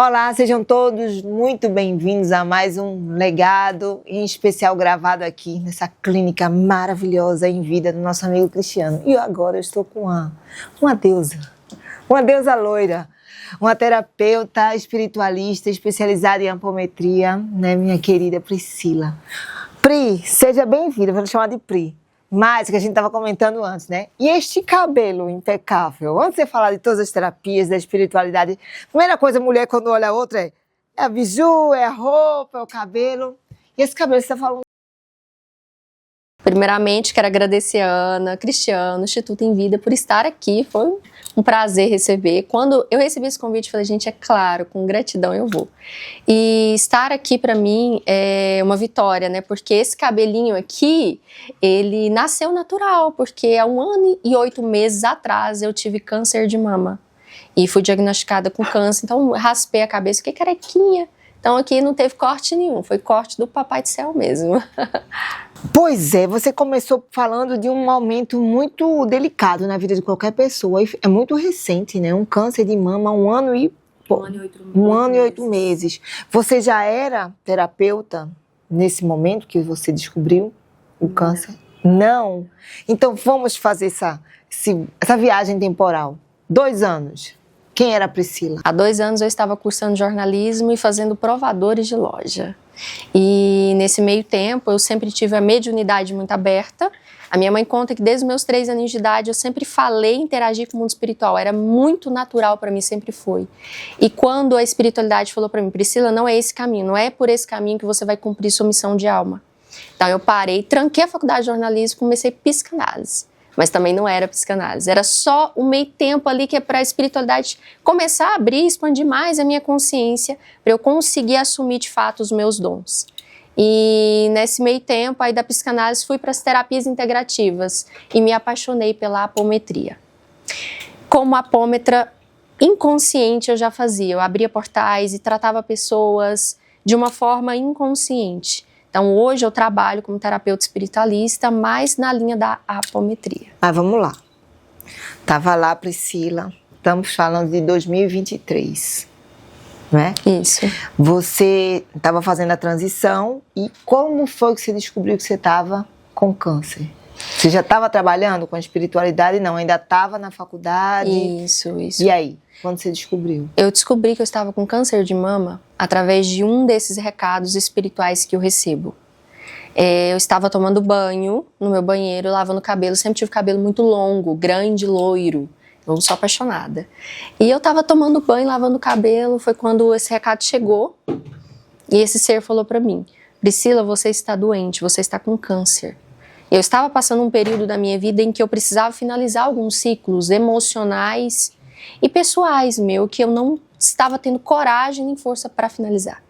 Olá, sejam todos muito bem-vindos a mais um legado, em especial gravado aqui nessa clínica maravilhosa em vida do nosso amigo Cristiano. E agora eu estou com uma deusa loira, uma terapeuta espiritualista especializada em apometria, né, minha querida Priscila. Pri, seja bem-vinda, vou chamar de Pri. Mas, que a gente estava comentando antes, né? E este cabelo impecável? Antes de você falar de todas as terapias, da espiritualidade, a primeira coisa, a mulher, quando olha a outra, é a biju, é a roupa, é o cabelo. E esse cabelo, você está falando? Primeiramente, quero agradecer a Ana, Cristiano, Instituto em Vida, por estar aqui. Foi um prazer receber. Quando eu recebi esse convite, falei, gente, é claro, com gratidão eu vou. E estar aqui para mim é uma vitória, né? Porque esse cabelinho aqui, ele nasceu natural, porque há 1 ano e 8 meses atrás eu tive câncer de mama. E fui diagnosticada com câncer, então raspei a cabeça, fiquei carequinha. Então aqui não teve corte nenhum, foi corte do Papai do Céu mesmo. Pois é, você começou falando de um momento muito delicado na vida de qualquer pessoa. É muito recente, né? Um câncer de mama, 1 ano e... 1 ano e 8 meses. Você já era terapeuta nesse momento que você descobriu o câncer? Não. Então vamos fazer essa viagem temporal. 2 anos. Quem era a Priscila? Há 2 anos eu estava cursando jornalismo e fazendo provadores de loja. E nesse meio tempo eu sempre tive a mediunidade muito aberta. A minha mãe conta que desde os meus 3 anos de idade eu sempre falei e interagi com o mundo espiritual. Era muito natural para mim, sempre foi. E quando a espiritualidade falou para mim, Priscila, não é esse caminho, não é por esse caminho que você vai cumprir sua missão de alma. Então eu parei, tranquei a faculdade de jornalismo e comecei psicanálise. Mas também não era psicanálise, era só um meio tempo ali que é para a espiritualidade começar a abrir, expandir mais a minha consciência, para eu conseguir assumir de fato os meus dons. E nesse meio tempo aí da psicanálise fui para as terapias integrativas e me apaixonei pela apometria. Como apômetra inconsciente eu já fazia, eu abria portais e tratava pessoas de uma forma inconsciente. Então, hoje eu trabalho como terapeuta espiritualista, mais na linha da apometria. Mas vamos lá. Estava lá, Priscila, estamos falando de 2023, não é? Isso. Você estava fazendo a transição e como foi que você descobriu que você estava com câncer? Você já estava trabalhando com a espiritualidade? Não, ainda estava na faculdade? Isso. E aí, quando você descobriu? Eu descobri que eu estava com câncer de mama através de um desses recados espirituais que eu recebo. Eu estava tomando banho no meu banheiro, lavando o cabelo, sempre tive cabelo muito longo, grande, loiro. Eu sou apaixonada. E eu estava tomando banho, lavando o cabelo, foi quando esse recado chegou e esse ser falou para mim, Priscila, você está doente, você está com câncer. Eu estava passando um período da minha vida em que eu precisava finalizar alguns ciclos emocionais e pessoais que eu não estava tendo coragem nem força para finalizar.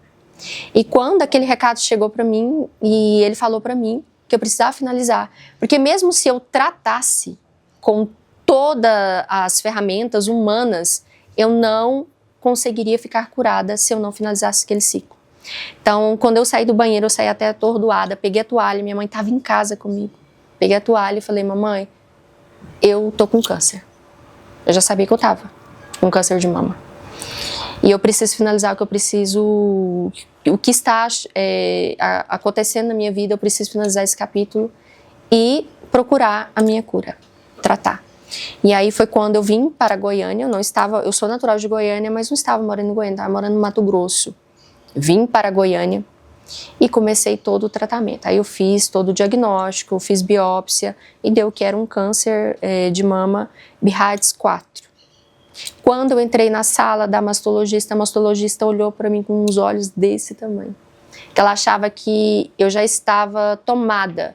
E quando aquele recado chegou para mim e ele falou para mim que eu precisava finalizar, porque mesmo se eu tratasse com todas as ferramentas humanas, eu não conseguiria ficar curada se eu não finalizasse aquele ciclo. Então, quando eu saí do banheiro, eu saí até atordoada, peguei a toalha, minha mãe estava em casa comigo. Peguei a toalha e falei, mamãe, eu tô com câncer. Eu já sabia que eu tava com câncer de mama. E eu preciso finalizar o que está acontecendo na minha vida, eu preciso finalizar esse capítulo e procurar a minha cura, tratar. E aí foi quando eu vim para Goiânia, eu sou natural de Goiânia, mas não estava morando em Goiânia, estava morando no Mato Grosso. Vim para Goiânia e comecei todo o tratamento. Aí eu fiz todo o diagnóstico, fiz biópsia e deu que era um câncer de mama BRADS 4. Quando eu entrei na sala da mastologista, a mastologista olhou para mim com uns olhos desse tamanho. Que ela achava que eu já estava tomada,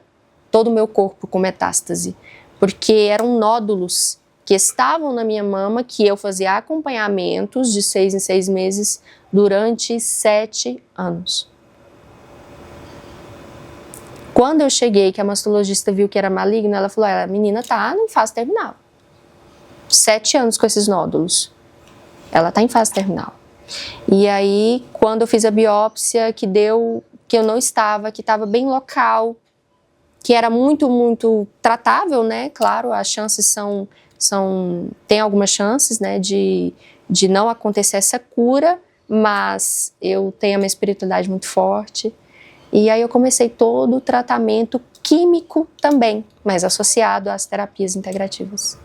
todo o meu corpo com metástase, porque eram nódulos que estavam na minha mama, que eu fazia acompanhamentos de 6 em 6 meses durante 7 anos. Quando eu cheguei, que a mastologista viu que era maligno, ela falou, a menina tá em fase terminal. 7 anos com esses nódulos. Ela tá em fase terminal. E aí, quando eu fiz a biópsia, que deu que eu não estava, que estava bem local, que era muito, muito tratável, né? Claro, as chances tem algumas chances, né, de não acontecer essa cura, mas eu tenho a minha espiritualidade muito forte. E aí eu comecei todo o tratamento químico também, mas associado às terapias integrativas.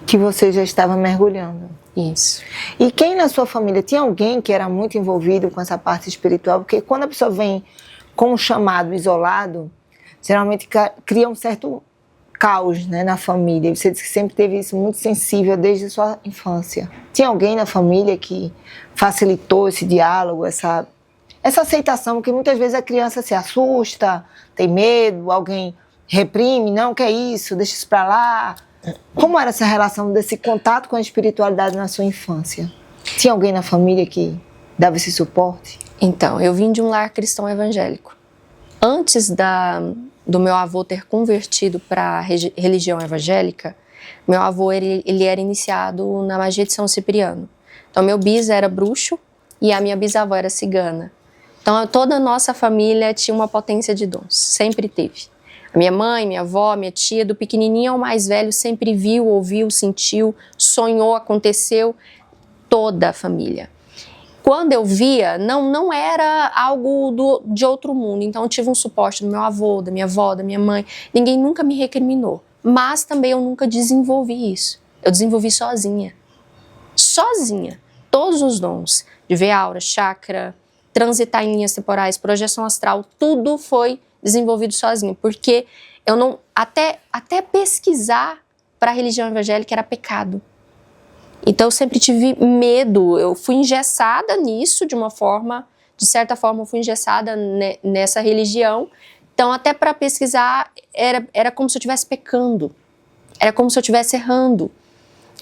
Que você já estava mergulhando. Isso. E quem na sua família, tinha alguém que era muito envolvido com essa parte espiritual? Porque quando a pessoa vem com um chamado isolado, geralmente cria um certo caos, né, na família. Você disse que sempre teve isso muito sensível desde a sua infância. Tinha alguém na família que facilitou esse diálogo, essa aceitação? Porque muitas vezes a criança se assusta, tem medo, alguém reprime, não, que é isso, deixa isso pra lá. Como era essa relação desse contato com a espiritualidade na sua infância? Tinha alguém na família que dava esse suporte? Então, eu vim de um lar cristão evangélico. Antes do meu avô ter convertido para a religião evangélica, meu avô ele era iniciado na magia de São Cipriano. Então, meu bis era bruxo e a minha bisavó era cigana. Então, toda a nossa família tinha uma potência de dons, sempre teve. A minha mãe, minha avó, minha tia, do pequenininho ao mais velho, sempre viu, ouviu, sentiu, sonhou, aconteceu, toda a família. Quando eu via, não era algo de outro mundo, então eu tive um suporte do meu avô, da minha avó, da minha mãe, ninguém nunca me recriminou, mas também eu nunca desenvolvi isso, eu desenvolvi sozinha, todos os dons, de ver aura, chakra, transitar em linhas temporais, projeção astral, tudo foi desenvolvido sozinho, porque eu não, até pesquisar para a religião evangélica era pecado. Então eu sempre tive medo, eu fui engessada nisso de certa forma eu fui engessada nessa religião, então até para pesquisar era como se eu estivesse pecando, era como se eu estivesse errando.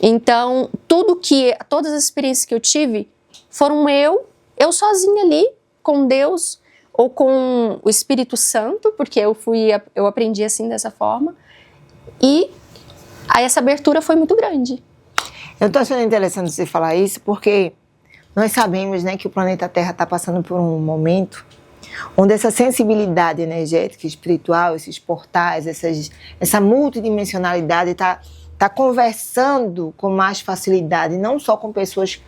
Então todas as experiências que eu tive foram eu sozinha ali, com Deus, ou com o Espírito Santo, porque eu aprendi assim, dessa forma, e aí essa abertura foi muito grande. Eu estou achando interessante você falar isso, porque nós sabemos, né, que o planeta Terra está passando por um momento onde essa sensibilidade energética, espiritual, esses portais, essa multidimensionalidade está conversando com mais facilidade, não só com pessoas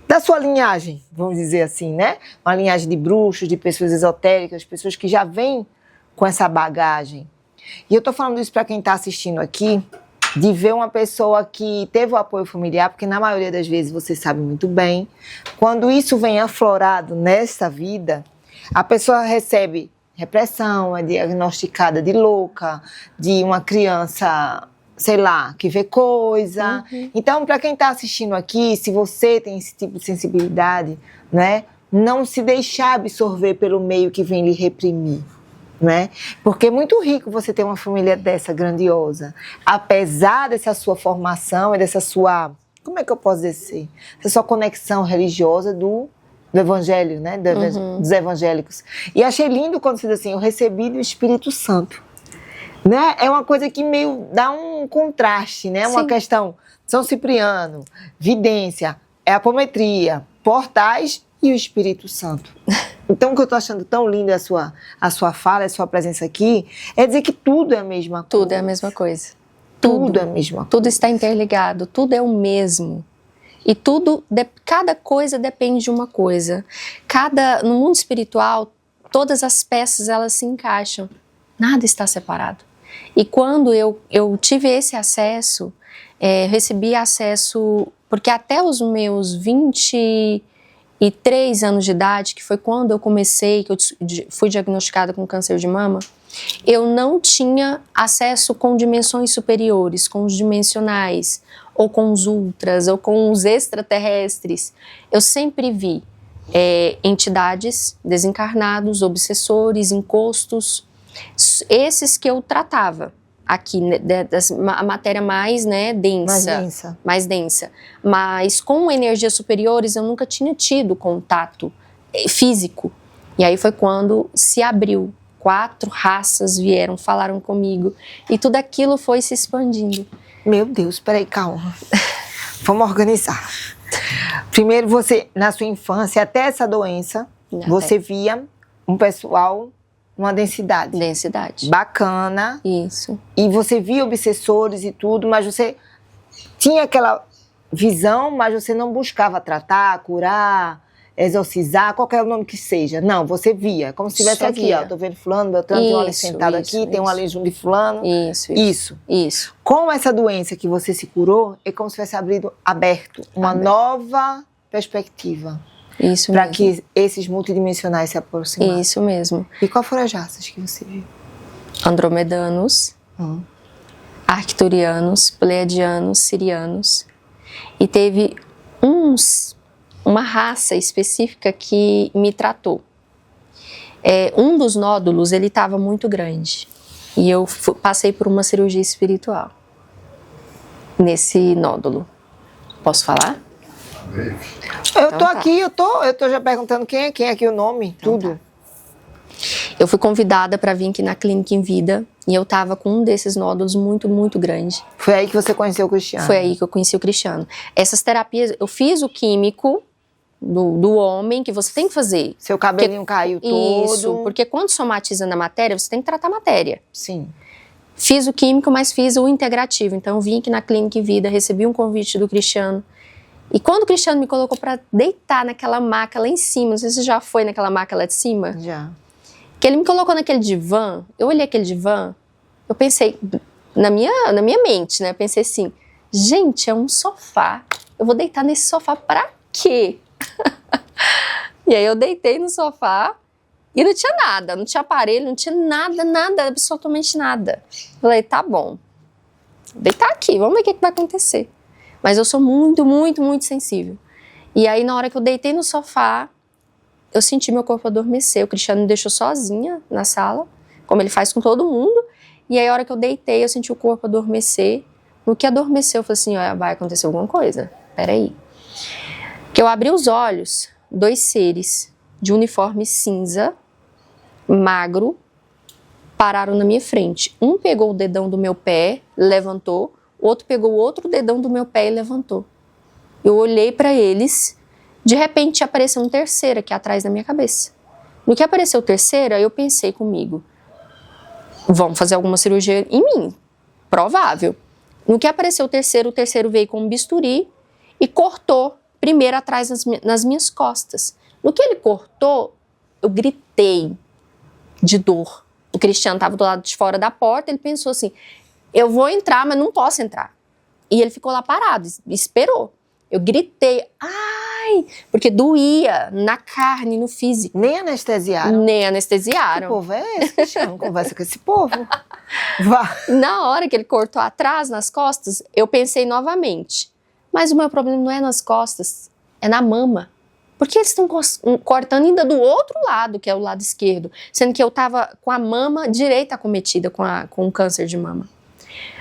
da sua linhagem, vamos dizer assim, né? Uma linhagem de bruxos, de pessoas esotéricas, pessoas que já vêm com essa bagagem. E eu estou falando isso para quem está assistindo aqui, de ver uma pessoa que teve o apoio familiar, porque na maioria das vezes, você sabe muito bem, quando isso vem aflorado nesta vida, a pessoa recebe repressão, é diagnosticada de louca, de uma criança, sei lá, que vê coisa. Uhum. Então, para quem está assistindo aqui, se você tem esse tipo de sensibilidade, né, não se deixar absorver pelo meio que vem lhe reprimir. Né? Porque é muito rico você ter uma família dessa grandiosa, apesar dessa sua formação e dessa sua, como é que eu posso dizer, essa sua conexão religiosa do evangelho, né? Dos evangélicos. E achei lindo quando você diz assim, eu recebi do Espírito Santo, né? É uma coisa que meio dá um contraste, né? Sim. Uma questão, São Cipriano, vidência, é apometria, portais e o Espírito Santo. Então, o que eu estou achando tão lindo a sua fala, a sua presença aqui, é dizer que tudo é a mesma coisa. Tudo é a mesma coisa. Tudo é a mesma coisa. Tudo está interligado, tudo é o mesmo. E cada coisa depende de uma coisa. No mundo espiritual, todas as peças, elas se encaixam. Nada está separado. E quando eu tive esse acesso, recebi acesso, porque até os meus 23 anos de idade, que foi quando eu comecei, que eu fui diagnosticada com câncer de mama, eu não tinha acesso com dimensões superiores, com os dimensionais, ou com os ultras, ou com os extraterrestres. Eu sempre vi entidades, desencarnados, obsessores, encostos, esses que eu tratava aqui, a matéria mais, né, mais densa. Mas com energias superiores eu nunca tinha tido contato físico. E aí foi quando se abriu, 4 raças vieram, falaram comigo, e tudo aquilo foi se expandindo. Meu Deus, peraí, calma. Vamos organizar. Primeiro, você, na sua infância, até essa doença, você via um pessoal, uma densidade. Bacana. Isso. E você via obsessores e tudo, mas você tinha aquela visão, mas você não buscava tratar, curar, exorcizar, qualquer nome que seja. Não, você via, como se estivesse Só aqui, via. ó. Tô vendo fulano, Beltrano, tem um ali Isso, sentado isso, aqui, tem um isso. ali junto de fulano. Isso. Com essa doença que você se curou, é como se tivesse aberto uma nova perspectiva. Isso Para mesmo. que esses multidimensionais se aproximassem. Isso mesmo. E qual foram as raças que você viu? Andromedanos, arcturianos, pleiadianos, sirianos. E teve uma raça específica que me tratou. Um dos nódulos, ele estava muito grande. E eu passei por uma cirurgia espiritual nesse nódulo. Posso falar? Eu tô aqui, eu tô já perguntando quem é aqui o nome, tudo. Tá. Eu fui convidada para vir aqui na Clínica em Vida e eu tava com um desses nódulos muito, muito grande. Foi aí que você conheceu o Cristiano? Foi aí que eu conheci o Cristiano. Essas terapias, eu fiz o químico do homem que você tem que fazer. Seu cabelinho caiu todo. Isso, porque quando somatiza na matéria, você tem que tratar a matéria. Sim. Fiz o químico, mas fiz o integrativo. Então eu vim aqui na Clínica em Vida, recebi um convite do Cristiano. E quando o Cristiano me colocou para deitar naquela maca lá em cima, não sei se você já foi naquela maca lá de cima. Já. Que ele me colocou naquele divã, eu olhei aquele divã, eu pensei, na minha mente, né? Eu pensei assim, gente, é um sofá. Eu vou deitar nesse sofá pra quê? E aí eu deitei no sofá e não tinha nada, não tinha aparelho, não tinha nada, absolutamente nada. Falei, tá bom, vou deitar aqui, vamos ver o que vai acontecer. Mas eu sou muito, muito, muito sensível. E aí na hora que eu deitei no sofá, eu senti meu corpo adormecer. O Cristiano me deixou sozinha na sala, como ele faz com todo mundo. E aí, a hora que eu deitei, eu senti o corpo adormecer. No que adormeceu, eu falei assim, ó, vai acontecer alguma coisa. Peraí. Que eu abri os olhos, 2 seres de uniforme cinza, magro, pararam na minha frente. Um pegou o dedão do meu pé, levantou. O outro pegou o outro dedão do meu pé e levantou. Eu olhei para eles. De repente apareceu um terceiro aqui atrás da minha cabeça. No que apareceu o terceiro, eu pensei comigo, vão fazer alguma cirurgia em mim, provável. No que apareceu o terceiro veio com um bisturi e cortou primeiro atrás nas minhas costas. No que ele cortou, eu gritei de dor. O Cristiano estava do lado de fora da porta, ele pensou assim, eu vou entrar, mas não posso entrar. E ele ficou lá parado, esperou. Eu gritei, ai, porque doía na carne, no físico. Nem anestesiaram? Nem anestesiaram. Que povo é esse, Cristiano? Conversa com esse povo. Vá. Na hora que ele cortou atrás, nas costas, eu pensei novamente. Mas o meu problema não é nas costas, é na mama. Porque eles estão cortando ainda do outro lado, que é o lado esquerdo. Sendo que eu tava com a mama direita acometida com o câncer de mama.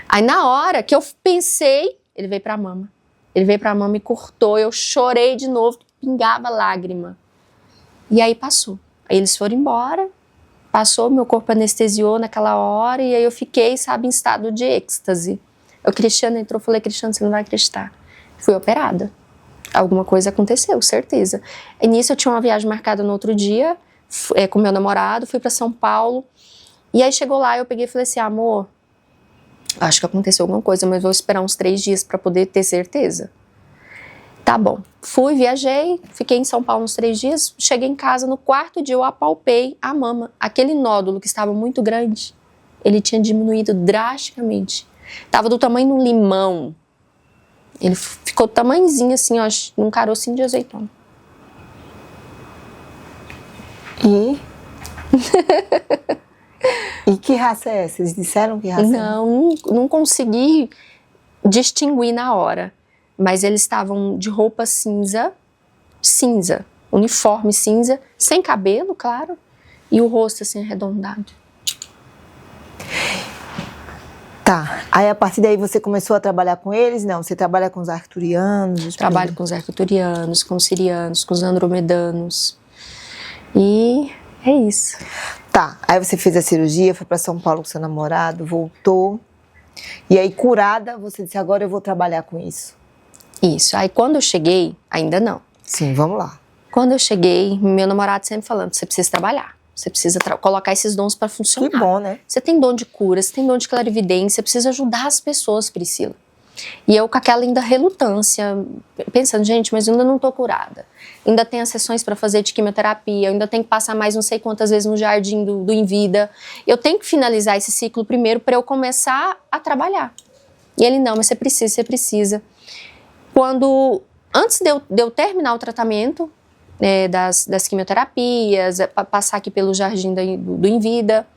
Aí na hora que eu pensei, ele veio pra mama. Ele veio pra mama e cortou, eu chorei de novo, pingava lágrima. E aí passou. Aí eles foram embora, passou, meu corpo anestesiou naquela hora, e aí eu fiquei, sabe, em estado de êxtase. O Cristiano entrou, falei, Cristiano, você não vai acreditar. Fui operada. Alguma coisa aconteceu, certeza. E nisso eu tinha uma viagem marcada no outro dia, com meu namorado, fui pra São Paulo, e aí chegou lá, eu peguei e falei assim, amor, acho que aconteceu alguma coisa, mas vou esperar uns 3 dias para poder ter certeza. Tá bom. Fui, viajei, fiquei em São Paulo uns 3 dias, cheguei em casa, no 4º dia eu apalpei a mama. Aquele nódulo que estava muito grande, ele tinha diminuído drasticamente. Tava do tamanho de um limão. Ele ficou tamanhozinho assim, ó, num carocinho de azeitona. E? E que raça é essa? Eles disseram que raça é? Não consegui distinguir na hora. Mas eles estavam de roupa cinza, uniforme cinza, sem cabelo, claro, e o rosto assim arredondado. Tá, aí a partir daí você começou a trabalhar com eles? Não, você trabalha com os arcturianos? Trabalho com os arcturianos, com os sirianos, com os andromedanos. E é isso. Tá, aí você fez a cirurgia, foi para São Paulo com seu namorado, voltou. E aí, curada, você disse, agora eu vou trabalhar com isso. Isso. Aí quando eu cheguei, ainda não. Sim, vamos lá. Quando eu cheguei, meu namorado sempre falando, você precisa trabalhar. Você precisa colocar esses dons para funcionar. Que bom, né? Você tem dom de cura, você tem dom de clarividência, você precisa ajudar as pessoas, Priscila. E eu com aquela ainda relutância, pensando, gente, mas eu ainda não tô curada. Ainda tem as sessões para fazer de quimioterapia, eu ainda tenho que passar mais não sei quantas vezes no jardim do Envida. Eu tenho que finalizar esse ciclo primeiro para eu começar a trabalhar. E ele, não, mas você precisa. Antes de eu terminar o tratamento das quimioterapias, passar aqui pelo jardim do Envida,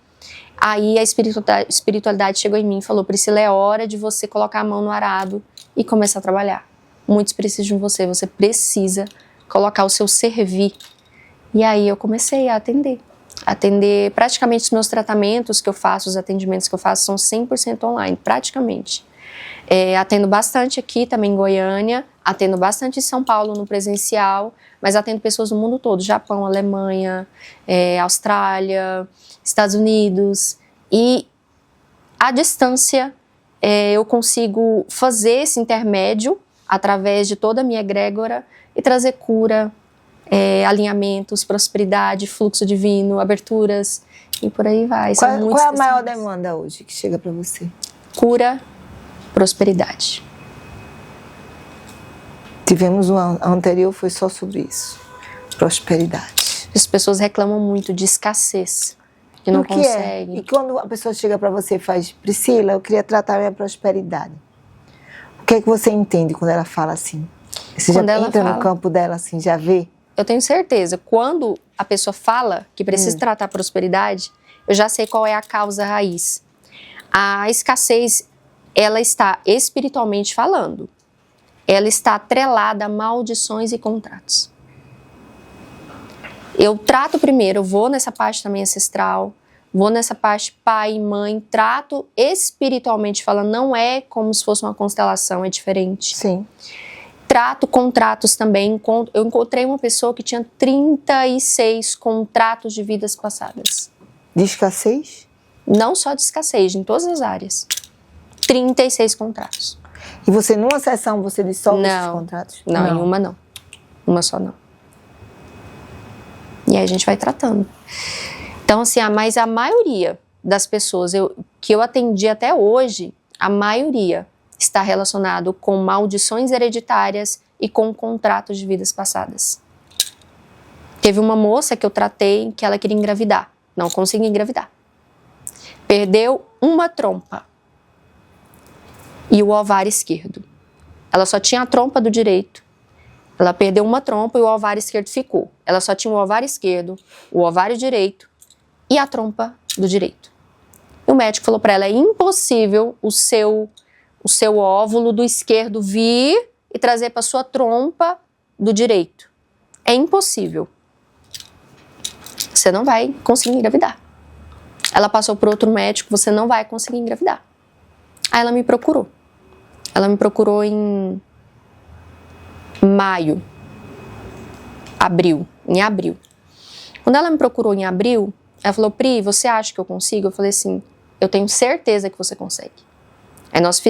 aí a espiritualidade chegou em mim e falou, Priscila, é hora de você colocar a mão no arado e começar a trabalhar. Muitos precisam de você, você precisa colocar o seu servir. E aí eu comecei a atender. Praticamente os meus tratamentos que eu faço, os atendimentos que eu faço são 100% online, praticamente. Atendo bastante aqui também em Goiânia, atendo bastante em São Paulo no presencial, mas atendo pessoas do mundo todo, Japão, Alemanha, Austrália, Estados Unidos, e à distância eu consigo fazer esse intermédio através de toda a minha egrégora e trazer cura, alinhamentos, prosperidade, fluxo divino, aberturas e por aí vai. Qual é a maior demanda hoje que chega para você? Cura, prosperidade. Tivemos uma anterior, foi só sobre isso. Prosperidade. As pessoas reclamam muito de escassez, que não conseguem. E quando a pessoa chega para você e faz, Priscila, eu queria tratar a minha prosperidade. O que é que você entende quando ela fala assim? Você Quando já ela entra fala, no campo dela assim, já vê? Eu tenho certeza, quando a pessoa fala que precisa tratar a prosperidade, eu já sei qual é a causa raiz. A escassez, ela está espiritualmente falando. Ela está atrelada a maldições e contratos. Eu trato primeiro, eu vou nessa parte também ancestral, vou nessa parte pai e mãe, trato espiritualmente falando, não é como se fosse uma constelação, é diferente. Sim. Trato contratos também. Eu encontrei uma pessoa que tinha 36 contratos de vidas passadas. De escassez? Não só de escassez, em todas as áreas. 36 contratos. E você, numa sessão, você dissolve esses contratos? Não, em uma não. Uma só não. E aí a gente vai tratando. Então, assim, mas a maioria das pessoas que eu atendi até hoje, a maioria está relacionado com maldições hereditárias e com contratos de vidas passadas. Teve uma moça que eu tratei que ela queria engravidar. Não conseguia engravidar. Perdeu uma trompa e o ovário esquerdo. Ela só tinha a trompa do direito. Ela perdeu uma trompa e o ovário esquerdo ficou. Ela só tinha o ovário esquerdo, o ovário direito e a trompa do direito. E o médico falou para ela, é impossível o seu óvulo do esquerdo vir e trazer para sua trompa do direito. É impossível. Você não vai conseguir engravidar. Ela passou por outro médico, você não vai conseguir engravidar. Aí ela me procurou. Ela me procurou em abril. Quando ela me procurou em abril, ela falou, Pri, você acha que eu consigo? Eu falei assim, eu tenho certeza que você consegue. Aí nós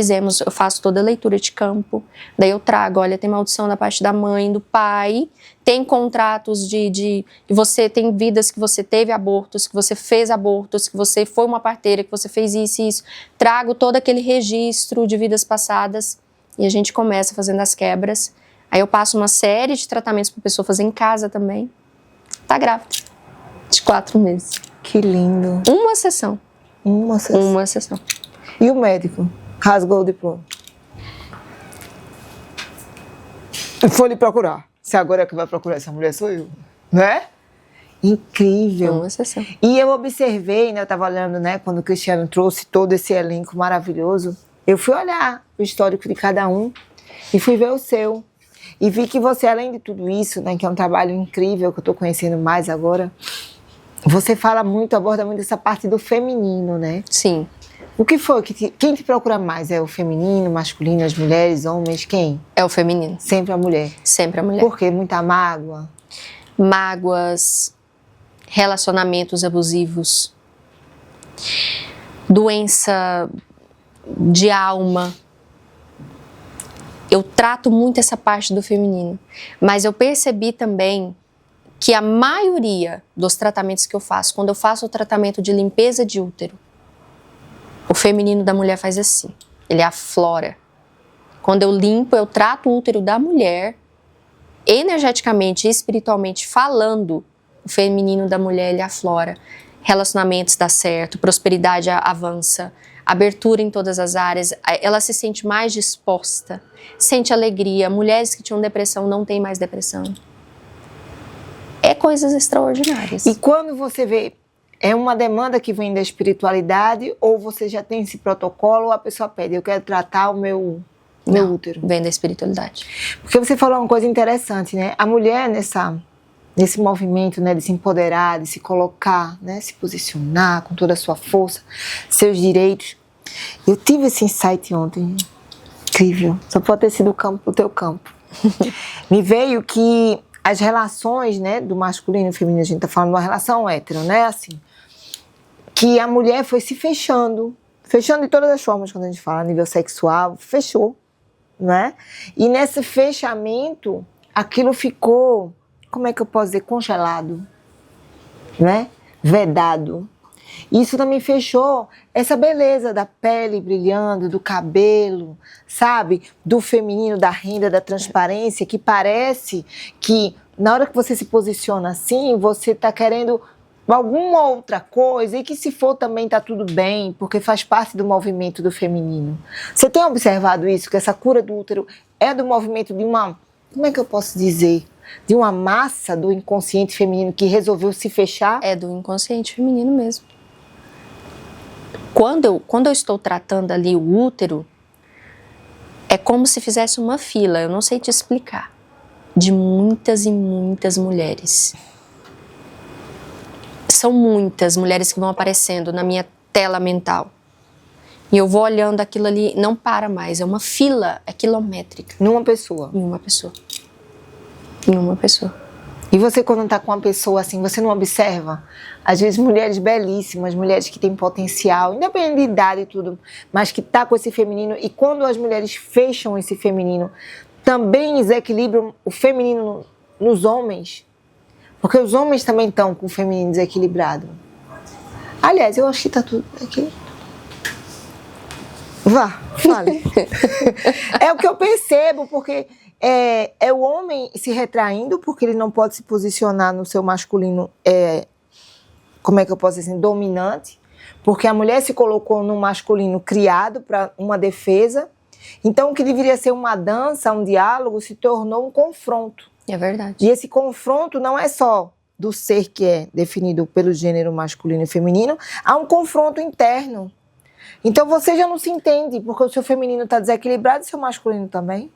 eu faço toda a leitura de campo, daí eu trago, olha, tem maldição da parte da mãe, do pai, tem contratos de você, tem vidas que você teve abortos, que você fez abortos, que você foi uma parteira, que você fez isso e isso. Trago todo aquele registro de vidas passadas e a gente começa fazendo as quebras. Aí eu passo uma série de tratamentos para a pessoa fazer em casa também. Tá grávida, de 4 meses. Que lindo. Uma sessão. Uma sessão. E o médico? Rasgou o diploma. E foi lhe procurar. Se agora é que vai procurar essa mulher sou eu. Né? Incrível. Uma sessão. E eu observei, né? Eu estava olhando, né? Quando o Cristiano trouxe todo esse elenco maravilhoso. Eu fui olhar o histórico de cada um e fui ver o seu. E vi que você, além de tudo isso, né? Que é um trabalho incrível, que eu estou conhecendo mais agora. Você fala muito, aborda muito essa parte do feminino, né? Sim. O que foi? Quem te procura mais? É o feminino, masculino, as mulheres, homens? Quem? É o feminino. Sempre a mulher? Sempre a mulher. Por quê? Muita mágoa? Mágoas, relacionamentos abusivos, doença de alma. Eu trato muito essa parte do feminino, mas eu percebi também que a maioria dos tratamentos que eu faço, quando eu faço o tratamento de limpeza de útero, o feminino da mulher faz assim, ele aflora. Quando eu limpo, eu trato o útero da mulher, energeticamente e espiritualmente falando, o feminino da mulher, ele aflora. Relacionamentos dá certo, prosperidade avança, abertura em todas as áreas, ela se sente mais disposta, sente alegria. Mulheres que tinham depressão não têm mais depressão. É coisas extraordinárias. E quando você vê, é uma demanda que vem da espiritualidade ou você já tem esse protocolo ou a pessoa pede, eu quero tratar o meu útero? Vem da espiritualidade. Porque você falou uma coisa interessante, né? A mulher nesse movimento, né, de se empoderar, de se colocar, né, se posicionar com toda a sua força, seus direitos. Eu tive esse insight ontem, incrível, só pode ter sido o teu campo. Me veio que as relações, né, do masculino e feminino, a gente está falando de uma relação hétero, né, assim, que a mulher foi se fechando de todas as formas, quando a gente fala a nível sexual, fechou, né? E nesse fechamento, aquilo ficou, como é que eu posso dizer, congelado, né? Vedado. Isso também fechou essa beleza da pele brilhando, do cabelo, sabe? Do feminino, da renda, da transparência, que parece que na hora que você se posiciona assim, você está querendo alguma outra coisa e que se for também está tudo bem, porque faz parte do movimento do feminino. Você tem observado isso, que essa cura do útero é do movimento de uma, como é que eu posso dizer? De uma massa do inconsciente feminino que resolveu se fechar? É do inconsciente feminino mesmo. Quando eu estou tratando ali o útero, é como se fizesse uma fila, eu não sei te explicar, de muitas e muitas mulheres. São muitas mulheres que vão aparecendo na minha tela mental. E eu vou olhando aquilo ali, não para mais, é uma fila, é quilométrica. Numa pessoa? Em uma pessoa. Em uma pessoa. E você, quando está com uma pessoa assim, você não observa? Às vezes mulheres belíssimas, mulheres que têm potencial, independente de idade e tudo, mas que está com esse feminino, e quando as mulheres fecham esse feminino, também desequilibram o feminino nos homens, porque os homens também estão com o feminino desequilibrado. Aliás, eu acho que está tudo aqui. Vá, fale. É o que eu percebo, porque é o homem se retraindo, porque ele não pode se posicionar no seu masculino, como é que eu posso dizer assim, dominante, porque a mulher se colocou no masculino criado para uma defesa. Então, o que deveria ser uma dança, um diálogo, se tornou um confronto. É verdade. E esse confronto não é só do ser que é definido pelo gênero masculino e feminino, há um confronto interno. Então você já não se entende, porque o seu feminino está desequilibrado e o seu masculino também.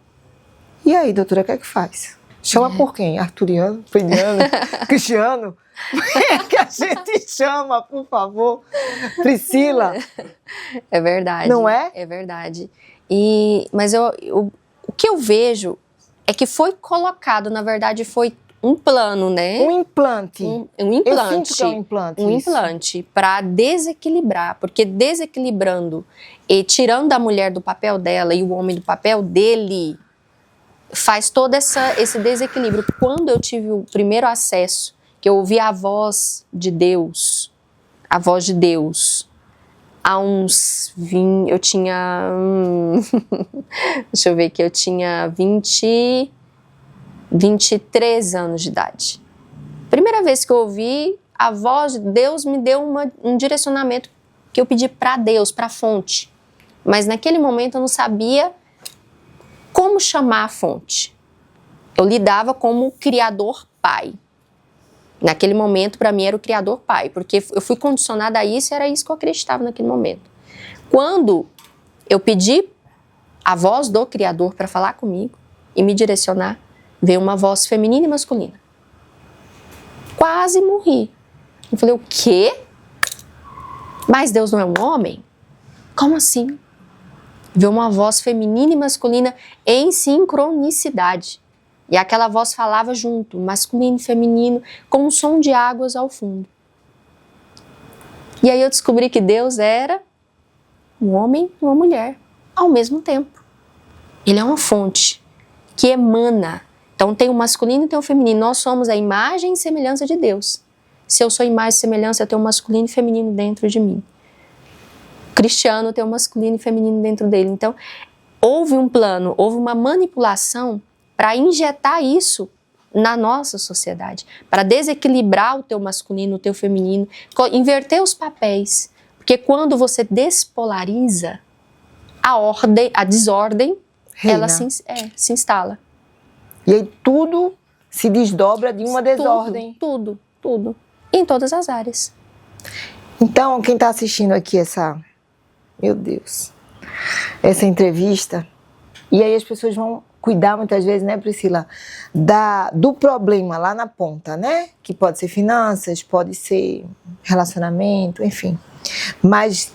E aí, doutora, o que é que faz? Chama por quem? Arturiano? Freudiano? Cristiano? É que a gente chama, por favor. Priscila? É verdade. Não é? É verdade. Mas o que eu vejo é que foi colocado, na verdade, foi um plano, né? Um implante. Um implante. Eu sinto que é um implante. Um implante para desequilibrar, porque desequilibrando e tirando a mulher do papel dela e o homem do papel dele, faz todo esse desequilíbrio. Quando eu tive o primeiro acesso, que eu ouvi a voz de Deus, há uns 20, eu tinha, deixa eu ver aqui, eu tinha 23 anos de idade. Primeira vez que eu ouvi, a voz de Deus me deu um direcionamento que eu pedi para Deus, para a fonte. Mas naquele momento eu não sabia como chamar a fonte. Eu lidava como Criador Pai. Naquele momento, para mim, era o Criador Pai, porque eu fui condicionada a isso e era isso que eu acreditava naquele momento. Quando eu pedi a voz do Criador para falar comigo e me direcionar, veio uma voz feminina e masculina. Quase morri. Eu falei, o quê? Mas Deus não é um homem? Como assim? Veio uma voz feminina e masculina em sincronicidade. E aquela voz falava junto, masculino e feminino, com um som de águas ao fundo. E aí eu descobri que Deus era um homem e uma mulher, ao mesmo tempo. Ele é uma fonte que emana. Então tem o masculino e tem o feminino. Nós somos a imagem e semelhança de Deus. Se eu sou imagem e semelhança, eu tenho o masculino e feminino dentro de mim. O cristiano tem o masculino e feminino dentro dele. Então, houve um plano, houve uma manipulação para injetar isso na nossa sociedade, para desequilibrar o teu masculino, o teu feminino, inverter os papéis. Porque quando você despolariza, a desordem, Reina. ela se instala. E aí tudo se desdobra de uma desordem. Tudo. Em todas as áreas. Então, quem está assistindo aqui meu Deus, essa entrevista, e aí as pessoas vão cuidar muitas vezes, né, Priscila, do problema lá na ponta, né? Que pode ser finanças, pode ser relacionamento, enfim. Mas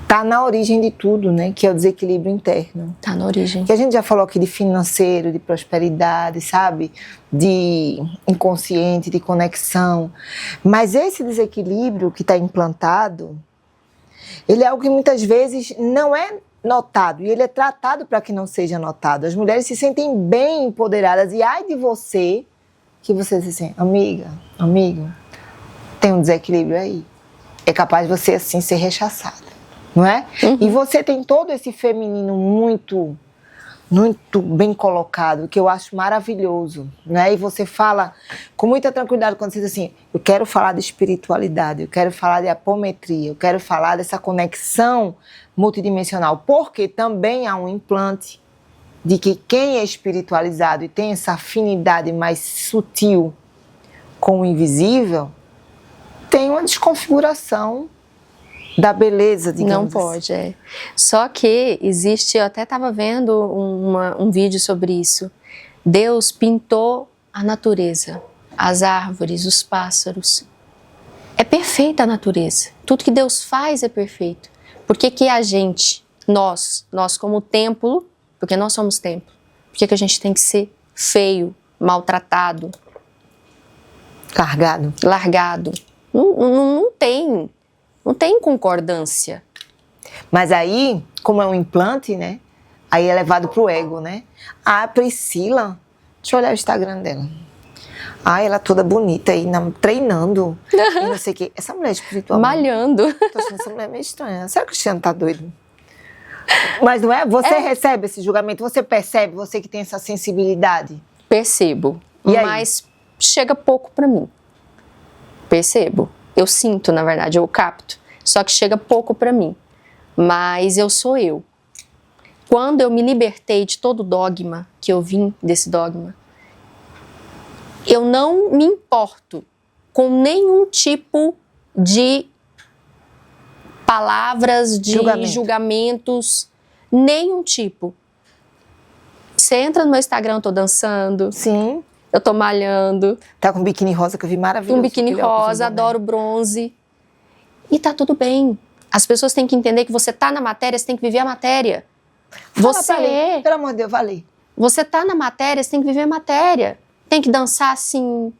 tá na origem de tudo, né? Que é o desequilíbrio interno. Tá na origem. Que a gente já falou aqui de financeiro, de prosperidade, sabe? De inconsciente, de conexão. Mas esse desequilíbrio que está implantado, ele é algo que muitas vezes não é notado. E ele é tratado para que não seja notado. As mulheres se sentem bem empoderadas. E ai de você, que você se sente, amiga, amigo, tem um desequilíbrio aí. É capaz de você, assim, ser rechaçada. Não é? Uhum. E você tem todo esse feminino muito, muito bem colocado, que eu acho maravilhoso, né? E você fala com muita tranquilidade quando você diz assim, eu quero falar de espiritualidade, eu quero falar de apometria, eu quero falar dessa conexão multidimensional, porque também há um implante de que quem é espiritualizado e tem essa afinidade mais sutil com o invisível, tem uma desconfiguração da beleza, digamos assim. Não pode, é. Só que existe, eu até estava vendo um vídeo sobre isso. Deus pintou a natureza, as árvores, os pássaros. É perfeita a natureza. Tudo que Deus faz é perfeito. Por que a gente, nós como templo, porque nós somos templo, por que a gente tem que ser feio, maltratado? Largado. Não tem concordância. Mas aí, como é um implante, né? Aí é levado pro ego, né? Ah, Priscila, deixa eu olhar o Instagram dela. Ah, ela toda bonita aí, treinando. E não sei o quê. Essa mulher é espiritual. Malhando. Tô achando essa mulher meio estranha. Será que o Cristiano tá doido? Mas não é? Você recebe esse julgamento? Você percebe? Você que tem essa sensibilidade? Percebo. E aí? Mas chega pouco pra mim. Percebo. Eu sinto, na verdade, eu capto. Só que chega pouco pra mim. Mas eu sou eu. Quando eu me libertei de todo o dogma, que eu vim desse dogma, eu não me importo com nenhum tipo de palavras, de julgamentos, nenhum tipo. Você entra no meu Instagram, eu tô dançando. Sim. Eu tô malhando. Tá com um biquíni rosa que eu vi maravilhoso. Um biquíni rosa, adoro bronze. E tá tudo bem. As pessoas têm que entender que você tá na matéria, você tem que viver a matéria. Você é. Pelo amor de Deus, valeu. Você tá na matéria, você tem que viver a matéria. Tem que dançar sim.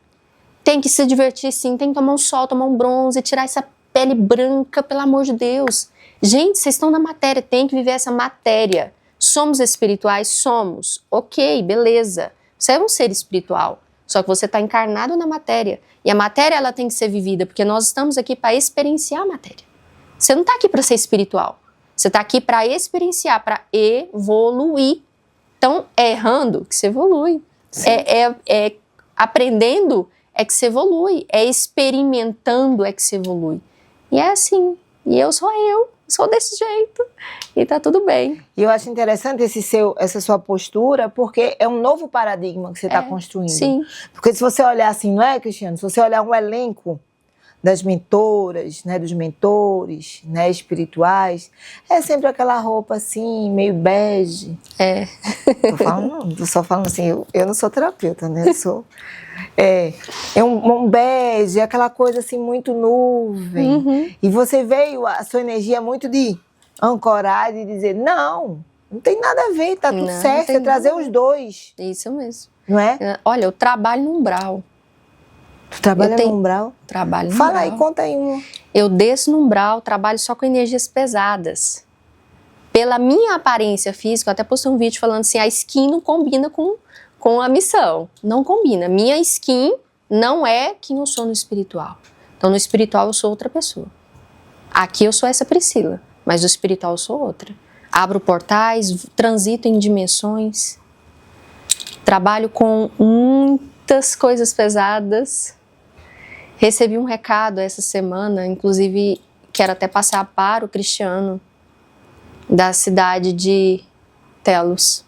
Tem que se divertir sim. Tem que tomar um sol, tomar um bronze, tirar essa pele branca, pelo amor de Deus. Gente, vocês estão na matéria, tem que viver essa matéria. Somos espirituais? Somos. Ok, beleza. Você é um ser espiritual, só que você está encarnado na matéria. E a matéria ela tem que ser vivida, porque nós estamos aqui para experienciar a matéria. Você não está aqui para ser espiritual. Você está aqui para experienciar, para evoluir. Então, é errando que você evolui. É aprendendo é que você evolui. É experimentando é que você evolui. E é assim. E eu, sou desse jeito. E tá tudo bem. E eu acho interessante essa sua postura, porque é um novo paradigma que você está construindo. Sim. Porque se você olhar assim, não é, Cristiano? Se você olhar um elenco das mentoras, né, dos mentores, né, espirituais, é sempre aquela roupa assim, meio bege. Tô só falando assim, eu não sou terapeuta, né? Eu sou... É um bege, aquela coisa assim, muito nuvem. Uhum. E você veio, a sua energia muito de ancorar e dizer, não tem nada a ver, tá tudo certo, é trazer os dois. Isso mesmo. Não é? Olha, eu trabalho no umbral. Tu trabalha no umbral? Trabalho no umbral. Fala aí, conta aí um. Eu desço no umbral, trabalho só com energias pesadas. Pela minha aparência física, eu até postei um vídeo falando assim, a skin não combina com a missão. Não combina. Minha skin não é quem eu sou no espiritual. Então, no espiritual eu sou outra pessoa. Aqui eu sou essa Priscila, mas no espiritual eu sou outra. Abro portais, transito em dimensões, trabalho com muitas coisas pesadas. Recebi um recado essa semana, inclusive quero até passar para o Cristiano, da cidade de Telos,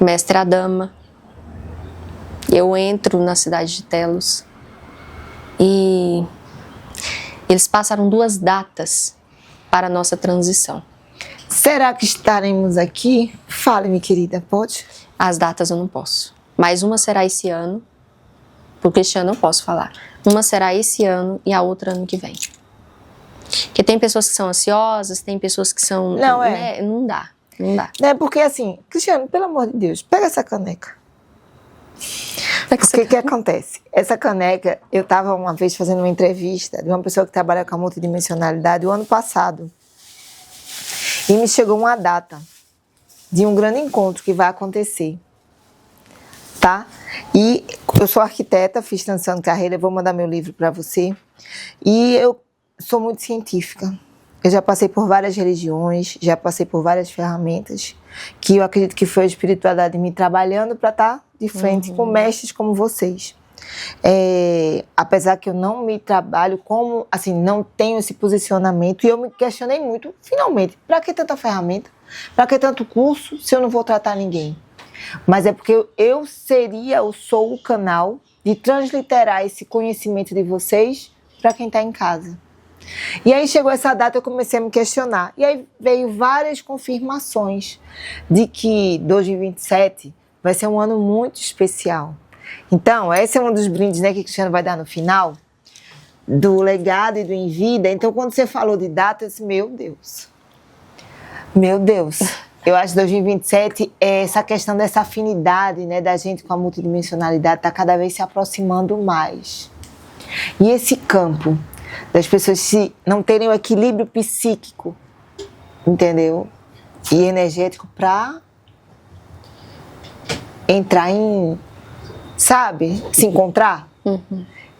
Mestre Adama. Eu entro na cidade de Telos e eles passaram 2 datas para a nossa transição. Será que estaremos aqui? Fale, minha querida, pode? As datas eu não posso, mas uma será esse ano, para o Cristiano eu posso falar. Uma será esse ano e a outra ano que vem. Porque tem pessoas que são ansiosas, tem pessoas que são... Não, né? Não dá. É porque assim, Cristiano, pelo amor de Deus, pega essa caneca. O que acontece? Essa caneca, eu estava uma vez fazendo uma entrevista de uma pessoa que trabalha com a multidimensionalidade o ano passado. E me chegou uma data de um grande encontro que vai acontecer. Tá? E eu sou arquiteta, fiz transição de carreira, eu vou mandar meu livro para você. E eu sou muito científica. Eu já passei por várias religiões, já passei por várias ferramentas, que eu acredito que foi a espiritualidade me trabalhando para estar de frente com mestres como vocês. Apesar que eu não me trabalho como, assim, não tenho esse posicionamento, e eu me questionei muito, finalmente, para que tanta ferramenta? Para que tanto curso se eu não vou tratar ninguém? Mas é porque eu sou o canal de transliterar esse conhecimento de vocês para quem está em casa. E aí chegou essa data, eu comecei a me questionar. E aí veio várias confirmações de que 2027 vai ser um ano muito especial. Então, esse é um dos brindes, né, que o Cristiano vai dar no final, do legado e do Em Vida. Então, quando você falou de data, eu disse, meu Deus, eu acho que 2027 é essa questão dessa afinidade, né, da gente com a multidimensionalidade está cada vez se aproximando mais. E esse campo das pessoas se não terem o equilíbrio psíquico, entendeu? E energético para entrar em, sabe, se encontrar.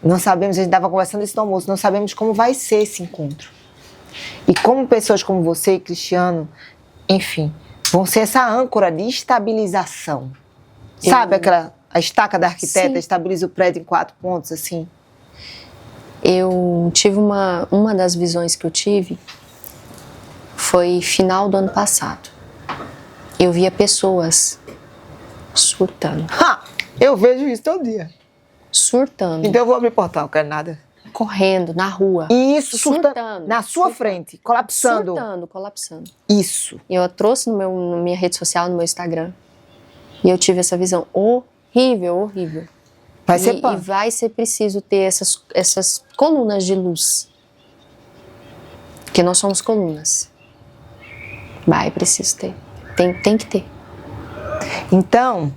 Não sabemos, a gente estava conversando isso no almoço, não sabemos como vai ser esse encontro. E como pessoas como você, Cristiano, enfim, vão ser essa âncora de estabilização. Sabe a estaca da arquiteta, estabiliza o prédio em 4 pontos, assim? Eu tive uma das visões que eu tive foi final do ano passado. Eu via pessoas surtando. Eu vejo isso todo dia. Surtando. Então eu vou abrir o portão, não quero nada. Correndo na rua. Isso, surtando. Na sua frente, colapsando. Colapsando. Isso. Eu trouxe na minha rede social, no meu Instagram. E eu tive essa visão horrível. Vai ser e vai ser preciso ter essas colunas de luz. Porque nós somos colunas. Preciso ter. Tem que ter. Então,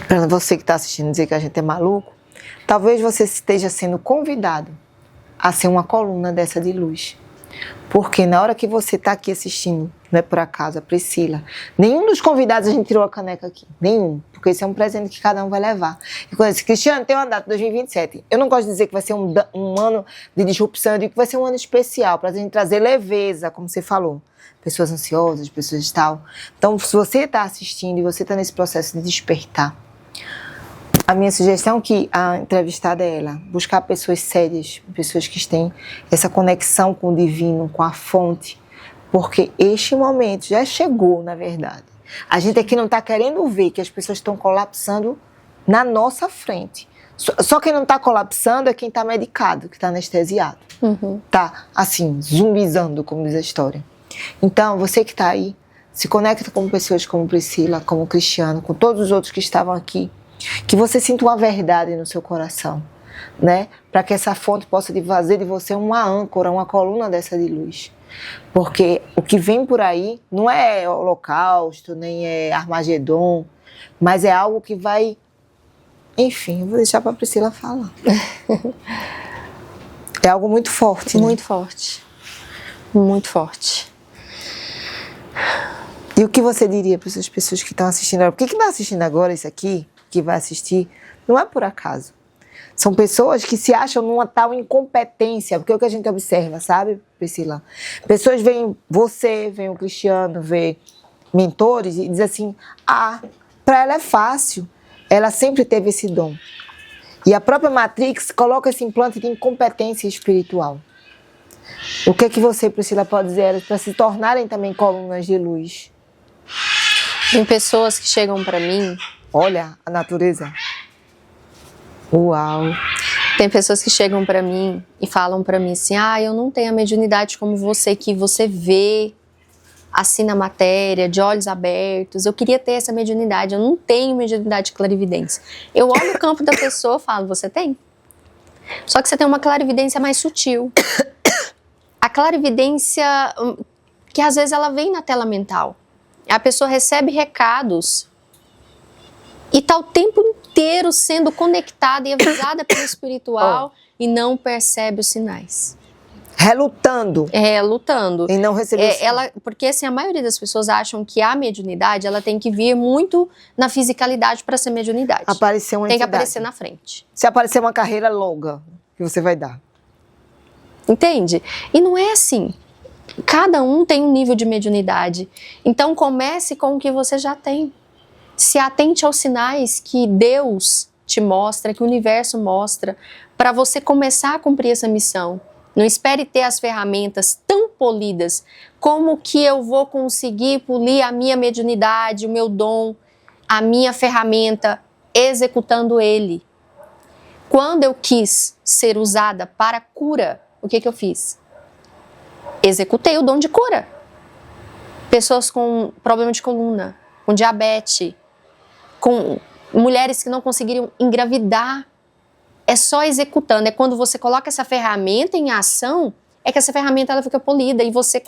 para você que está assistindo dizer que a gente é maluco, talvez você esteja sendo convidado a ser uma coluna dessa de luz. Porque na hora que você está aqui assistindo, não é por acaso, a Priscila, nenhum dos convidados a gente tirou a caneca aqui, nenhum, porque esse é um presente que cada um vai levar. E quando eu disse, Cristiano, tem uma data, 2027, eu não gosto de dizer que vai ser um ano de disrupção, eu digo que vai ser um ano especial, para a gente trazer leveza, como você falou, pessoas ansiosas, pessoas tal. Então, se você está assistindo e você está nesse processo de despertar, a minha sugestão é que a entrevistada é ela, buscar pessoas sérias, pessoas que têm essa conexão com o divino, com a fonte, porque este momento já chegou, na verdade. A gente aqui não está querendo ver que as pessoas estão colapsando na nossa frente. Só quem não está colapsando é quem está medicado, que está anestesiado. Está, assim, zumbizando, como diz a história. Então, você que está aí, se conecta com pessoas como Priscila, como Cristiano, com todos os outros que estavam aqui, que você sinta uma verdade no seu coração, né? Para que essa fonte possa fazer de você uma âncora, uma coluna dessa de luz. Porque o que vem por aí não é holocausto, nem é Armagedon, mas é algo que vai... Enfim, eu vou deixar para a Priscila falar. É algo muito forte, né? Muito forte. Muito forte. E o que você diria para essas pessoas que estão assistindo agora? Porque quem está assistindo agora isso aqui, que vai assistir, não é por acaso. São pessoas que se acham numa tal incompetência, porque é o que a gente observa, sabe, Priscila? Pessoas veem você, veem o Cristiano, vê mentores e diz assim, para ela é fácil, ela sempre teve esse dom. E a própria Matrix coloca esse implante de incompetência espiritual. O que é que você, Priscila, pode dizer para se tornarem também colunas de luz? Tem pessoas que chegam para mim... Olha a natureza. Uau! Tem pessoas que chegam para mim e falam para mim assim, eu não tenho a mediunidade como você, que você vê assim na matéria, de olhos abertos. Eu queria ter essa mediunidade, eu não tenho mediunidade de clarividência. Eu olho o campo da pessoa e falo, você tem? Só que você tem uma clarividência mais sutil. A clarividência, que às vezes ela vem na tela mental. A pessoa recebe recados e está o tempo inteiro sendo conectada e avisada pelo espiritual e não percebe os sinais. Relutando. Lutando. E não receber porque assim, a maioria das pessoas acham que a mediunidade ela tem que vir muito na fisicalidade para ser mediunidade. Aparecer uma Tem que entidade. aparecer na frente. Se aparecer uma carreira longa que você vai dar. Entende? E não é assim. Cada um tem um nível de mediunidade. Então comece com o que você já tem. Se atente aos sinais que Deus te mostra, que o universo mostra, para você começar a cumprir essa missão. Não espere ter as ferramentas tão polidas. Como que eu vou conseguir polir a minha mediunidade, o meu dom, a minha ferramenta, executando ele? Quando eu quis ser usada para cura, o que eu fiz? Executei o dom de cura. Pessoas com problema de coluna, com diabetes, com mulheres que não conseguiriam engravidar. É só executando. É quando você coloca essa ferramenta em ação, é que essa ferramenta ela fica polida e você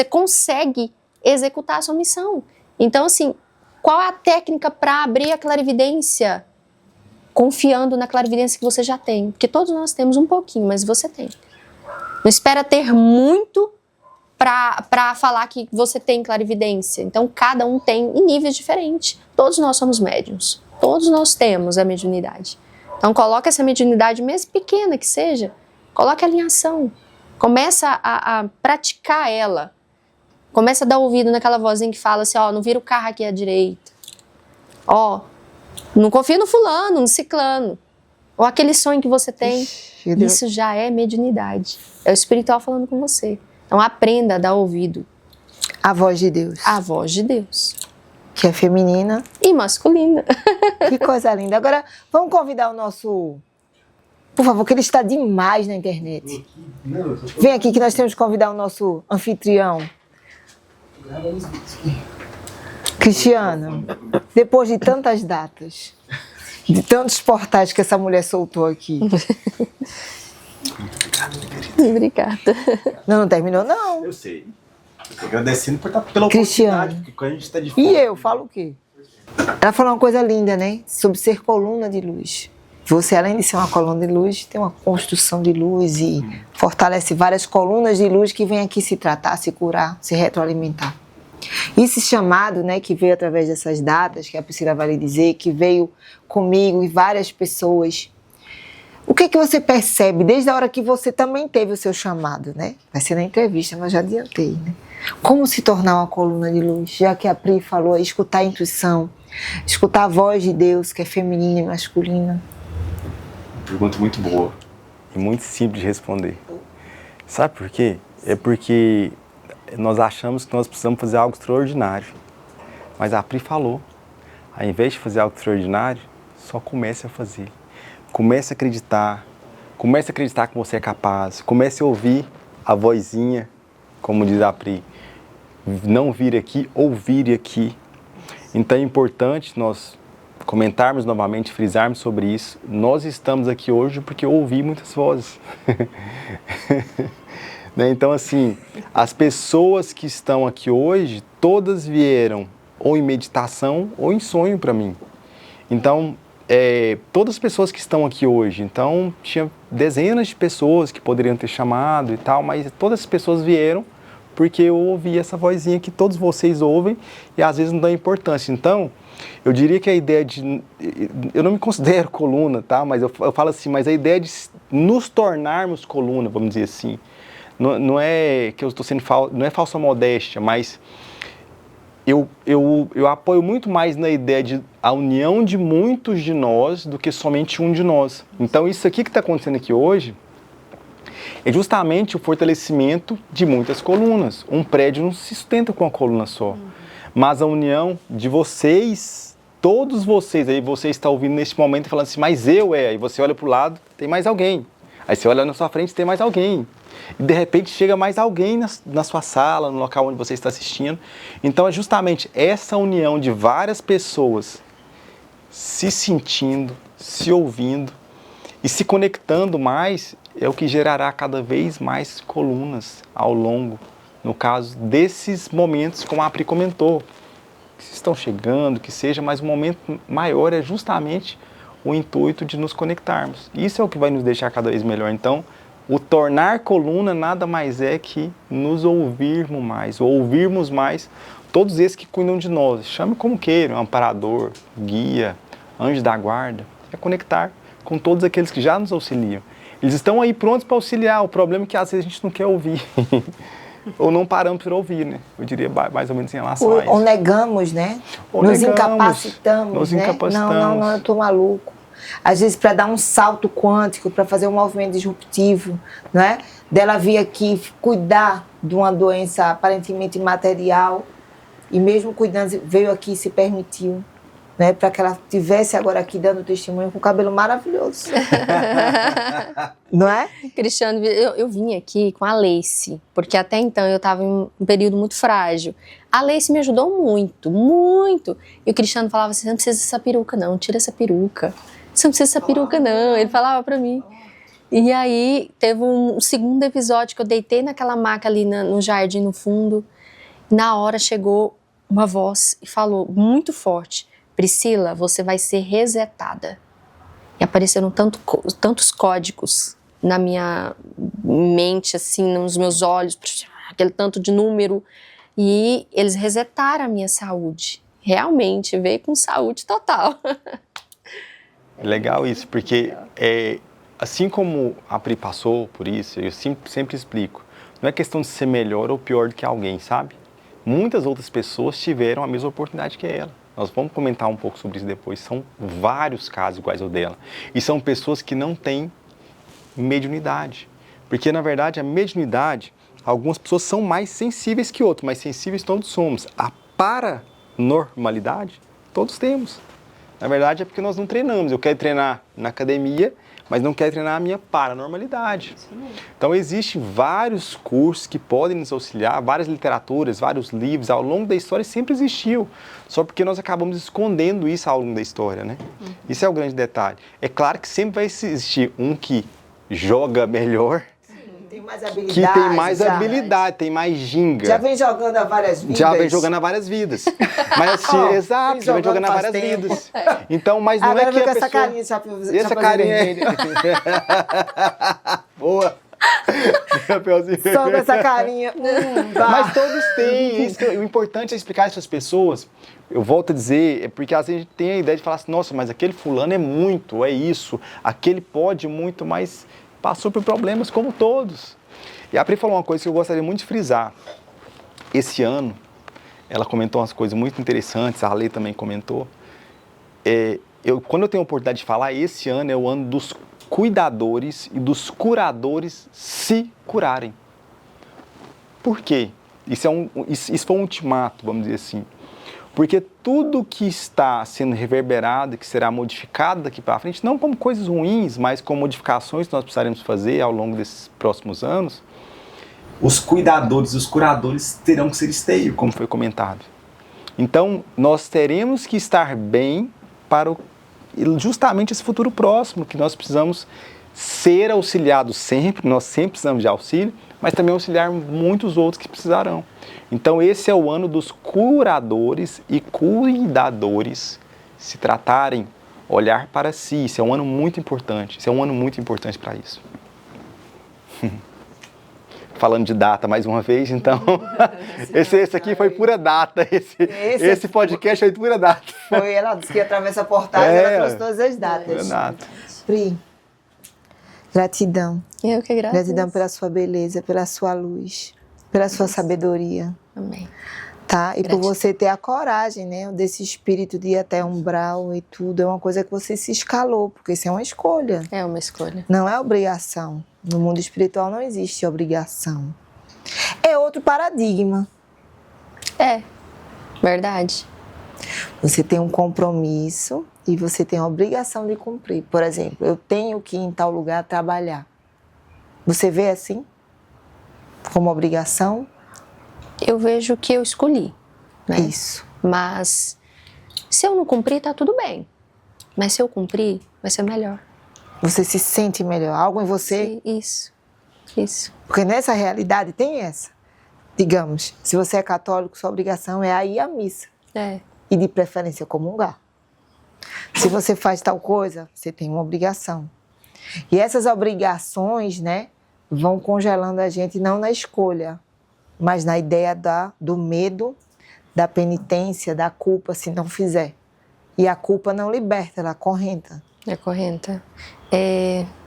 consegue executar a sua missão. Então, assim, qual é a técnica para abrir a clarividência? Confiando na clarividência que você já tem. Porque todos nós temos um pouquinho, mas você tem. Não espera ter muito para falar que você tem clarividência. Então, cada um tem em níveis diferentes. Todos nós somos médiuns. Todos nós temos a mediunidade. Então, coloca essa mediunidade, mesmo pequena que seja, coloca ela em ação. Começa a praticar ela. Começa a dar ouvido naquela vozinha que fala assim, não vira o carro aqui à direita. Não confia no fulano, no ciclano. Ou aquele sonho que você tem. Isso já é mediunidade. É o espiritual falando com você. Então, aprenda a dar ouvido. A voz de Deus. A voz de Deus. Que é feminina. E masculina. Que coisa linda. Agora, vamos convidar o nosso... Por favor, que ele está demais na internet. Vem aqui que nós temos que convidar o nosso anfitrião. Cristiano, depois de tantas datas, de tantos portais que essa mulher soltou aqui. Obrigada. Não terminou, não. Eu sei. Estou agradecendo pela Cristiano. oportunidade, porque quando a gente está de fora... E eu, falo o quê? Ela falou uma coisa linda, né? Sobre ser coluna de luz. Você, além de ser uma coluna de luz, tem uma construção de luz e fortalece várias colunas de luz que vêm aqui se tratar, se curar, se retroalimentar. Esse chamado, né, que veio através dessas datas, que a Priscila vai lhe dizer, que veio comigo e várias pessoas. O que é que você percebe desde a hora que você também teve o seu chamado, né? Vai ser na entrevista, mas já adiantei, né? Como se tornar uma coluna de luz? Já que a Pri falou, escutar a intuição, escutar a voz de Deus, que é feminina e masculina. Pergunta muito boa e muito simples de responder. Sabe por quê? É porque nós achamos que nós precisamos fazer algo extraordinário. Mas a Pri falou, ao invés de fazer algo extraordinário, só comece a fazer. Comece a acreditar que você é capaz, comece a ouvir a vozinha, como diz a Pri, não vir aqui, ouvir aqui. Então é importante nós comentarmos novamente, frisarmos sobre isso. Nós estamos aqui hoje porque eu ouvi muitas vozes. Então, assim, as pessoas que estão aqui hoje, todas vieram ou em meditação ou em sonho para mim. Então, todas as pessoas que estão aqui hoje, então, tinha dezenas de pessoas que poderiam ter chamado e tal, mas todas as pessoas vieram porque eu ouvi essa vozinha que todos vocês ouvem e às vezes não dão importância. Então, eu diria que a ideia de... Eu não me considero coluna, tá? Mas eu falo assim, mas a ideia de nos tornarmos coluna, vamos dizer assim, não é que eu estou sendo não é falsa modéstia, mas eu apoio muito mais na ideia de a união de muitos de nós do que somente um de nós. Então, isso aqui que está acontecendo aqui hoje é justamente o fortalecimento de muitas colunas. Um prédio não se sustenta com uma coluna só. Mas a união de vocês, todos vocês, aí você está ouvindo neste momento e falando assim, mas aí você olha para o lado, tem mais alguém. Aí você olha na sua frente, tem mais alguém. E de repente chega mais alguém na sua sala, no local onde você está assistindo. Então é justamente essa união de várias pessoas se sentindo, se ouvindo e se conectando mais é o que gerará cada vez mais colunas ao longo, no caso desses momentos, como a Apri comentou, que estão chegando, que seja, mas o momento maior é justamente o intuito de nos conectarmos. Isso é o que vai nos deixar cada vez melhor. Então, o tornar coluna nada mais é que nos ouvirmos mais todos esses que cuidam de nós. Chame como queiram, amparador, guia, anjo da guarda. É conectar com todos aqueles que já nos auxiliam. Eles estão aí prontos para auxiliar. O problema é que às vezes a gente não quer ouvir. Ou não paramos para ouvir, né? Eu diria mais ou menos em relação a isso. Ou negamos, né? Nos incapacitamos, né? Não, eu tô maluco. Às vezes para dar um salto quântico, para fazer um movimento disruptivo, né? Dela vir aqui cuidar de uma doença aparentemente imaterial e mesmo cuidando, veio aqui e se permitiu, né? Para que ela estivesse agora aqui dando testemunho com o cabelo maravilhoso. Não é? Cristiano, eu vim aqui com a Leice, porque até então eu estava em um período muito frágil. A Leice me ajudou muito, muito. E o Cristiano falava assim, não precisa dessa peruca não, tira essa peruca. Você não precisa dessa peruca não, ele falava pra mim. E aí teve um segundo episódio que eu deitei naquela maca ali no jardim no fundo. Na hora chegou uma voz e falou muito forte, Priscila, você vai ser resetada. E apareceram tantos códigos na minha mente, assim, nos meus olhos, aquele tanto de número. E eles resetaram a minha saúde. Realmente, veio com saúde total. Legal isso, porque assim como a Pri passou por isso, eu sempre explico, não é questão de ser melhor ou pior do que alguém, sabe? Muitas outras pessoas tiveram a mesma oportunidade que ela. Nós vamos comentar um pouco sobre isso depois. São vários casos iguais ao dela. E são pessoas que não têm mediunidade. Porque, na verdade, a mediunidade, algumas pessoas são mais sensíveis que outras, mas sensíveis todos somos. A paranormalidade, todos temos. Na verdade, é porque nós não treinamos. Eu quero treinar na academia, mas não quero treinar a minha paranormalidade. Então, existem vários cursos que podem nos auxiliar, várias literaturas, vários livros. Ao longo da história sempre existiu. Só porque nós acabamos escondendo isso ao longo da história, né? Isso é o grande detalhe. É claro que sempre vai existir um que joga melhor, Tem mais habilidade. que tem mais habilidade, tem mais ginga. Já vem jogando há várias vidas. Já vem jogando há várias vidas. Mas assim, exato, já vem jogando há várias vidas. Então, mas não agora é que a com pessoa... essa carinha, E essa carinha é... Boa. Só com essa carinha. Mas todos têm. Isso o importante é explicar isso às pessoas. Eu volto a dizer, é porque às vezes a gente tem a ideia de falar assim, nossa, mas aquele fulano é muito, é isso. Aquele pode muito, mas passou por problemas como todos. E a Pri falou uma coisa que eu gostaria muito de frisar. Esse ano, ela comentou umas coisas muito interessantes, a Lê também comentou. Quando eu tenho a oportunidade de falar, esse ano é o ano dos cuidadores e dos curadores se curarem. Por quê? Isso foi um ultimato, vamos dizer assim. Porque tudo que está sendo reverberado, que será modificado daqui para frente, não como coisas ruins, mas como modificações que nós precisaremos fazer ao longo desses próximos anos, Os cuidadores, os curadores terão que ser esteios, como foi comentado. Então, nós teremos que estar bem para justamente esse futuro próximo, que nós precisamos ser auxiliados sempre, nós sempre precisamos de auxílio, mas também auxiliar muitos outros que precisarão. Então, esse é o ano dos curadores e cuidadores se tratarem, olhar para si. Isso é um ano muito importante. Isso é um ano muito importante para isso. falando de data mais uma vez, então esse aqui foi pura data, esse podcast foi pura data. Foi, ela disse que atravessa portais, ela trouxe todas as datas. Data. Pri, gratidão. Eu que agradeço. Gratidão pela sua beleza, pela sua luz, pela sua sabedoria. Amém. Tá? E Gratidão. por você ter a coragem, né, desse espírito de ir até umbral e tudo, é uma coisa que você se escalou, porque isso é uma escolha. É uma escolha. Não é obrigação. No mundo espiritual não existe obrigação. É outro paradigma. É, verdade. Você tem um compromisso e você tem a obrigação de cumprir. Por exemplo, eu tenho que ir em tal lugar trabalhar. Você vê assim? Como obrigação? Eu vejo que eu escolhi, né? Isso. Mas se eu não cumprir, tá tudo bem. Mas se eu cumprir, vai ser melhor. Você se sente melhor. Algo em você... Isso. Porque nessa realidade tem essa. Digamos, se você é católico, sua obrigação é ir à missa. É. E de preferência comungar. Se você faz tal coisa, você tem uma obrigação. E essas obrigações, né, vão congelando a gente não na escolha, mas na ideia do medo, da penitência, da culpa se não fizer. E a culpa não liberta, ela acorrenta. É correnta.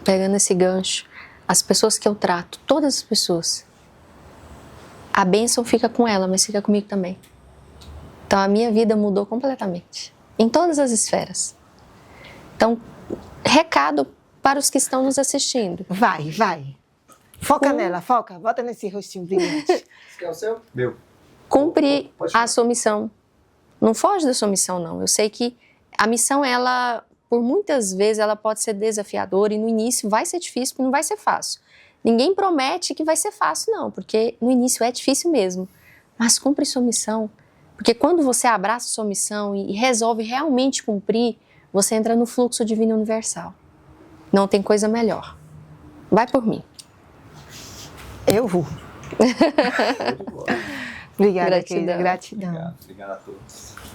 Pegando esse gancho, as pessoas que eu trato, todas as pessoas, a bênção fica com ela, mas fica comigo também. Então a minha vida mudou completamente, em todas as esferas. Então, recado para os que estão nos assistindo. Vai. Foca nela, foca. Bota nesse rostinho brilhante. Esse que é o seu? Meu. Cumprir Pode falar. a sua missão. Não foge da sua missão, não. Eu sei que a missão, ela, por muitas vezes, ela pode ser desafiadora e no início vai ser difícil, não vai ser fácil. Ninguém promete que vai ser fácil, não, porque no início é difícil mesmo. Mas cumpre sua missão. Porque quando você abraça sua missão e resolve realmente cumprir, você entra no fluxo divino universal. Não tem coisa melhor. Vai por mim. Eu vou. Obrigada, Gratidão. querida. Gratidão. Obrigado a todos.